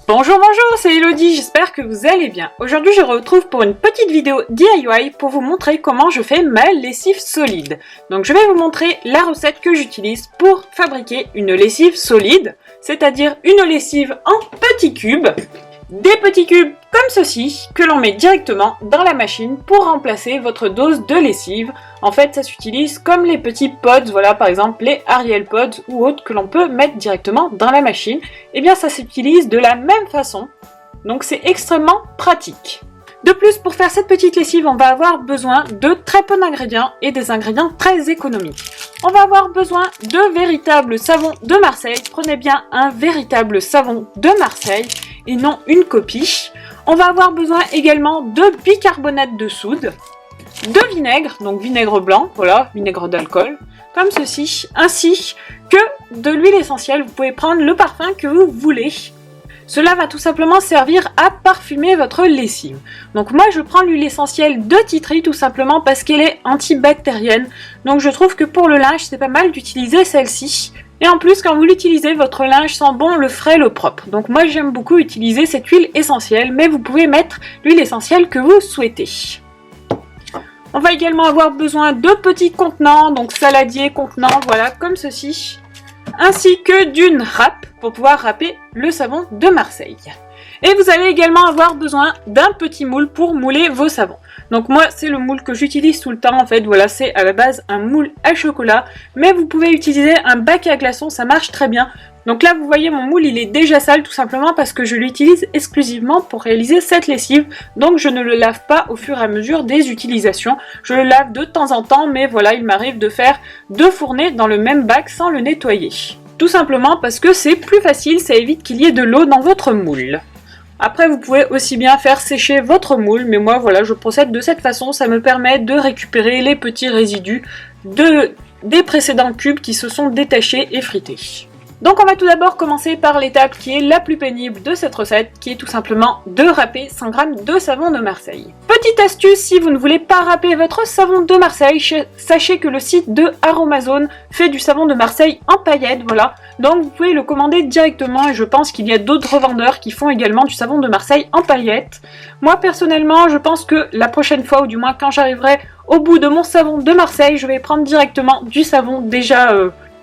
Bonjour, c'est Elodie, j'espère que vous allez bien. Aujourd'hui je vous retrouve pour une petite vidéo DIY pour vous montrer comment je fais ma lessive solide. Donc je vais vous montrer la recette que j'utilise pour fabriquer une lessive solide, c'est-à-dire une lessive en petits cubes. Des petits cubes comme ceci que l'on met directement dans la machine pour remplacer votre dose de lessive. En fait, ça s'utilise comme les petits pods, voilà par exemple les Ariel Pods ou autres que l'on peut mettre directement dans la machine. Et bien ça s'utilise de la même façon, donc c'est extrêmement pratique. De plus, pour faire cette petite lessive, on va avoir besoin de très peu d'ingrédients et des ingrédients très économiques. On va avoir besoin de véritables savons de Marseille. Prenez bien un véritable savon de Marseille et non une copie. On va avoir besoin également de bicarbonate de soude, de vinaigre, donc vinaigre blanc, voilà, vinaigre d'alcool, comme ceci, ainsi que de l'huile essentielle. Vous pouvez prendre le parfum que vous voulez. Cela va tout simplement servir à parfumer votre lessive. Donc moi je prends l'huile essentielle de Tea Tree tout simplement parce qu'elle est antibactérienne. Donc je trouve que pour le linge c'est pas mal d'utiliser celle-ci. Et en plus quand vous l'utilisez votre linge sent bon le frais, le propre. Donc moi j'aime beaucoup utiliser cette huile essentielle, mais vous pouvez mettre l'huile essentielle que vous souhaitez. On va également avoir besoin de petits contenants, donc saladiers, contenants, voilà comme ceci. Ainsi que d'une râpe pour pouvoir râper le savon de Marseille. Et vous allez également avoir besoin d'un petit moule pour mouler vos savons. Donc moi c'est le moule que j'utilise tout le temps en fait, voilà c'est à la base un moule à chocolat, mais vous pouvez utiliser un bac à glaçons, ça marche très bien. Donc là vous voyez mon moule il est déjà sale tout simplement parce que je l'utilise exclusivement pour réaliser cette lessive, donc je ne le lave pas au fur et à mesure des utilisations, je le lave de temps en temps mais voilà il m'arrive de faire 2 fournées dans le même bac sans le nettoyer. Tout simplement parce que c'est plus facile, ça évite qu'il y ait de l'eau dans votre moule. Après vous pouvez aussi bien faire sécher votre moule, mais moi voilà je procède de cette façon, ça me permet de récupérer les petits résidus des précédents cubes qui se sont détachés et frités. Donc on va tout d'abord commencer par l'étape qui est la plus pénible de cette recette, qui est tout simplement de râper 100 g de savon de Marseille. Petite astuce, si vous ne voulez pas râper votre savon de Marseille, sachez que le site de Aromazone fait du savon de Marseille en paillettes, voilà. Donc vous pouvez le commander directement et je pense qu'il y a d'autres revendeurs qui font également du savon de Marseille en paillettes. Moi personnellement, je pense que la prochaine fois, ou du moins quand j'arriverai au bout de mon savon de Marseille, je vais prendre directement du savon déjà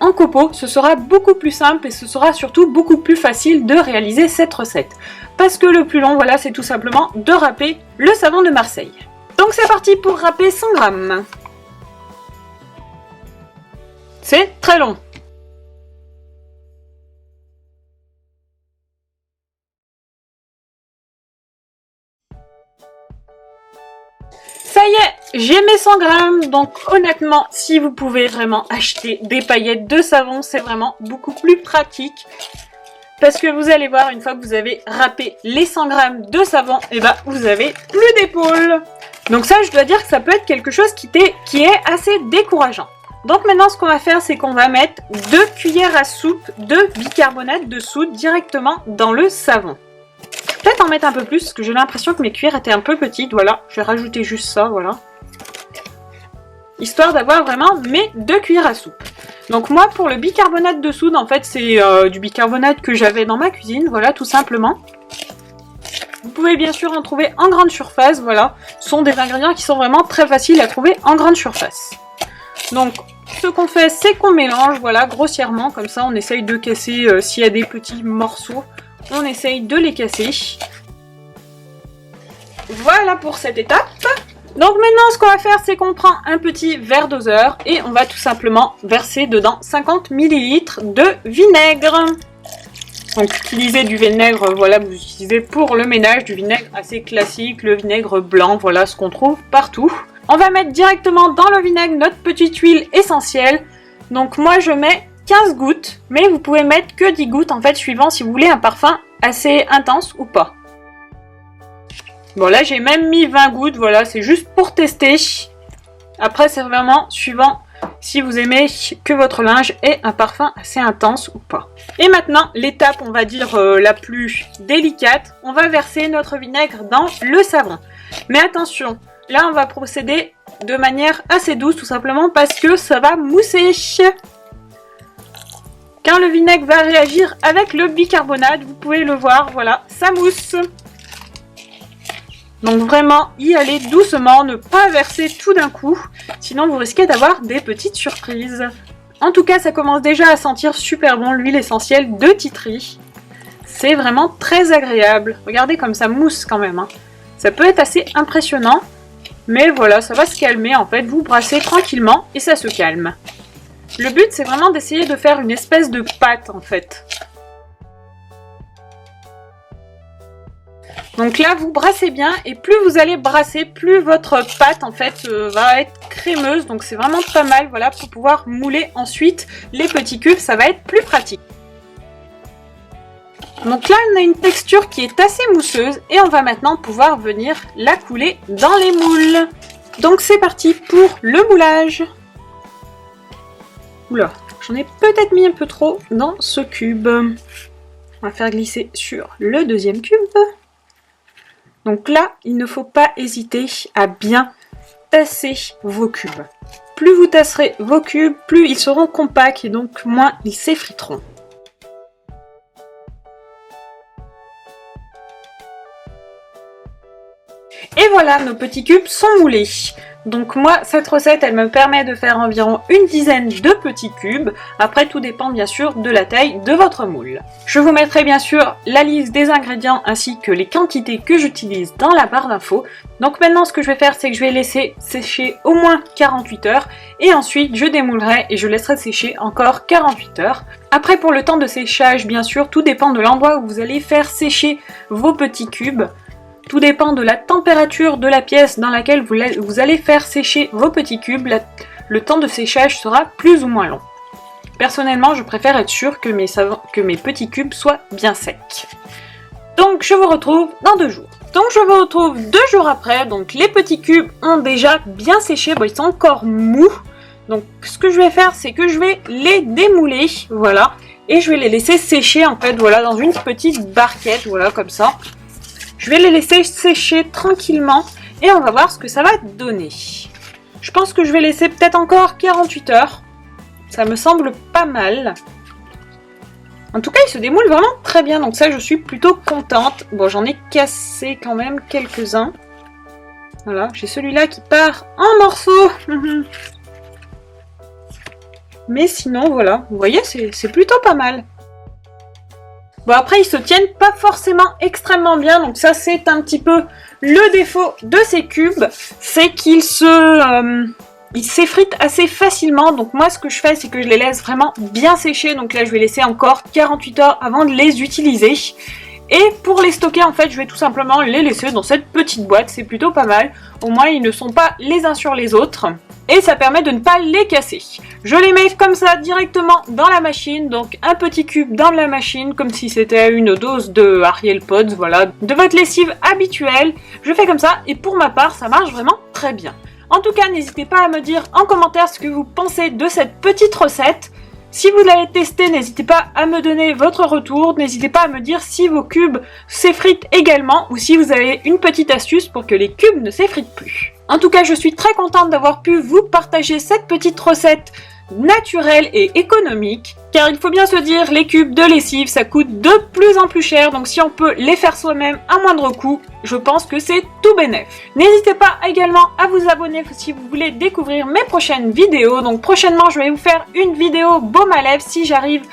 en copeaux, ce sera beaucoup plus simple et ce sera surtout beaucoup plus facile de réaliser cette recette. Parce que le plus long, voilà, c'est tout simplement de râper le savon de Marseille. Donc c'est parti pour râper 100 g. C'est très long. Ça y est, j'ai mes 100 g, donc honnêtement, si vous pouvez vraiment acheter des paillettes de savon, c'est vraiment beaucoup plus pratique. Parce que vous allez voir, une fois que vous avez râpé les 100 g de savon, et ben vous avez plus d'épaule. Donc ça, je dois dire que ça peut être quelque chose qui est assez décourageant. Donc maintenant, ce qu'on va faire, c'est qu'on va mettre 2 cuillères à soupe de bicarbonate de soude directement dans le savon. Peut-être en mettre un peu plus, parce que j'ai l'impression que mes cuillères étaient un peu petites, voilà, je vais rajouter juste ça, voilà. Histoire d'avoir vraiment mes 2 cuillères à soupe. Donc moi, pour le bicarbonate de soude, en fait, c'est du bicarbonate que j'avais dans ma cuisine, voilà, tout simplement. Vous pouvez bien sûr en trouver en grande surface, voilà. Ce sont des ingrédients qui sont vraiment très faciles à trouver en grande surface. Donc, ce qu'on fait, c'est qu'on mélange, voilà, grossièrement, comme ça, on essaye de casser s'il y a des petits morceaux. On essaye de les casser. Voilà pour cette étape. Donc maintenant ce qu'on va faire c'est qu'on prend un petit verre doseur et on va tout simplement verser dedans 50 ml de vinaigre. Donc utilisez du vinaigre, voilà, vous utilisez pour le ménage du vinaigre assez classique, le vinaigre blanc, voilà ce qu'on trouve partout. On va mettre directement dans le vinaigre notre petite huile essentielle. Donc moi je mets 15 gouttes, mais vous pouvez mettre que 10 gouttes en fait, suivant si vous voulez un parfum assez intense ou pas. Bon là j'ai même mis 20 gouttes, voilà, c'est juste pour tester. Après c'est vraiment suivant si vous aimez que votre linge ait un parfum assez intense ou pas. Et maintenant, l'étape on va dire la plus délicate, on va verser notre vinaigre dans le savon. Mais attention, là on va procéder de manière assez douce tout simplement parce que ça va mousser. Quand le vinaigre va réagir avec le bicarbonate, vous pouvez le voir, voilà, ça mousse. Donc vraiment, y aller doucement, ne pas verser tout d'un coup, sinon vous risquez d'avoir des petites surprises. En tout cas, ça commence déjà à sentir super bon l'huile essentielle de Titri. C'est vraiment très agréable. Regardez comme ça mousse quand même, hein. Ça peut être assez impressionnant, mais voilà, ça va se calmer en fait. Vous brassez tranquillement et ça se calme. Le but, c'est vraiment d'essayer de faire une espèce de pâte en fait. Donc là, vous brassez bien et plus vous allez brasser, plus votre pâte en fait va être crémeuse. Donc c'est vraiment pas mal, voilà, pour pouvoir mouler ensuite les petits cubes, ça va être plus pratique. Donc là, on a une texture qui est assez mousseuse et on va maintenant pouvoir venir la couler dans les moules. Donc c'est parti pour le moulage. Oula, j'en ai peut-être mis un peu trop dans ce cube. On va faire glisser sur le deuxième cube. Donc là, il ne faut pas hésiter à bien tasser vos cubes. Plus vous tasserez vos cubes, plus ils seront compacts et donc moins ils s'effriteront. Et voilà, nos petits cubes sont moulés. Donc moi, cette recette, elle me permet de faire environ une dizaine de petits cubes. Après, tout dépend bien sûr de la taille de votre moule. Je vous mettrai bien sûr la liste des ingrédients ainsi que les quantités que j'utilise dans la barre d'infos. Donc maintenant, ce que je vais faire, c'est que je vais laisser sécher au moins 48 heures. Et ensuite, je démoulerai et je laisserai sécher encore 48 heures. Après, pour le temps de séchage, bien sûr, tout dépend de l'endroit où vous allez faire sécher vos petits cubes. Tout dépend de la température de la pièce dans laquelle vous allez faire sécher vos petits cubes. Le temps de séchage sera plus ou moins long. Personnellement, je préfère être sûre que mes petits cubes soient bien secs. Donc, je vous retrouve dans 2 jours. Donc, je vous retrouve 2 jours après. Donc, les petits cubes ont déjà bien séché. Bon, ils sont encore mous. Donc, ce que je vais faire, c'est que je vais les démouler. Voilà. Et je vais les laisser sécher, en fait, voilà, dans une petite barquette. Voilà, comme ça. Je vais les laisser sécher tranquillement et on va voir ce que ça va donner. Je pense que je vais laisser peut-être encore 48 heures. Ça me semble pas mal. En tout cas, ils se démoulent vraiment très bien, donc ça, je suis plutôt contente. Bon, j'en ai cassé quand même quelques-uns. Voilà, j'ai celui-là qui part en morceaux. Mais sinon, voilà, vous voyez, c'est plutôt pas mal. Bon, après, ils se tiennent pas forcément extrêmement bien, donc ça, c'est un petit peu le défaut de ces cubes, c'est qu'ils s'effritent assez facilement. Donc moi, ce que je fais, c'est que je les laisse vraiment bien sécher. Donc là, je vais laisser encore 48 heures avant de les utiliser. Et pour les stocker, en fait, je vais tout simplement les laisser dans cette petite boîte. C'est plutôt pas mal. Au moins, ils ne sont pas les uns sur les autres. Et ça permet de ne pas les casser. Je les mets comme ça directement dans la machine. Donc un petit cube dans la machine, comme si c'était une dose de Ariel Pods, voilà, de votre lessive habituelle. Je fais comme ça et pour ma part, ça marche vraiment très bien. En tout cas, n'hésitez pas à me dire en commentaire ce que vous pensez de cette petite recette. Si vous l'avez testé, n'hésitez pas à me donner votre retour. N'hésitez pas à me dire si vos cubes s'effritent également ou si vous avez une petite astuce pour que les cubes ne s'effritent plus. En tout cas, je suis très contente d'avoir pu vous partager cette petite recette naturelle et économique. Car il faut bien se dire, les cubes de lessive, ça coûte de plus en plus cher. Donc si on peut les faire soi-même à moindre coût, je pense que c'est tout bénef. N'hésitez pas également à vous abonner si vous voulez découvrir mes prochaines vidéos. Donc prochainement, je vais vous faire une vidéo baume à lèvres si j'arrive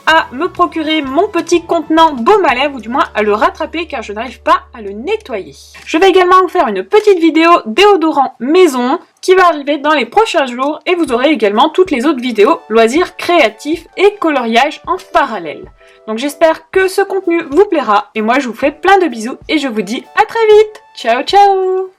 à me procurer mon petit contenant baume à lèvres ou du moins à le rattraper car je n'arrive pas à le nettoyer. Je vais également vous faire une petite vidéo déodorant maison qui va arriver dans les prochains jours et vous aurez également toutes les autres vidéos loisirs créatifs et coloriage en parallèle. Donc j'espère que ce contenu vous plaira et moi je vous fais plein de bisous et je vous dis à très vite. Ciao ciao.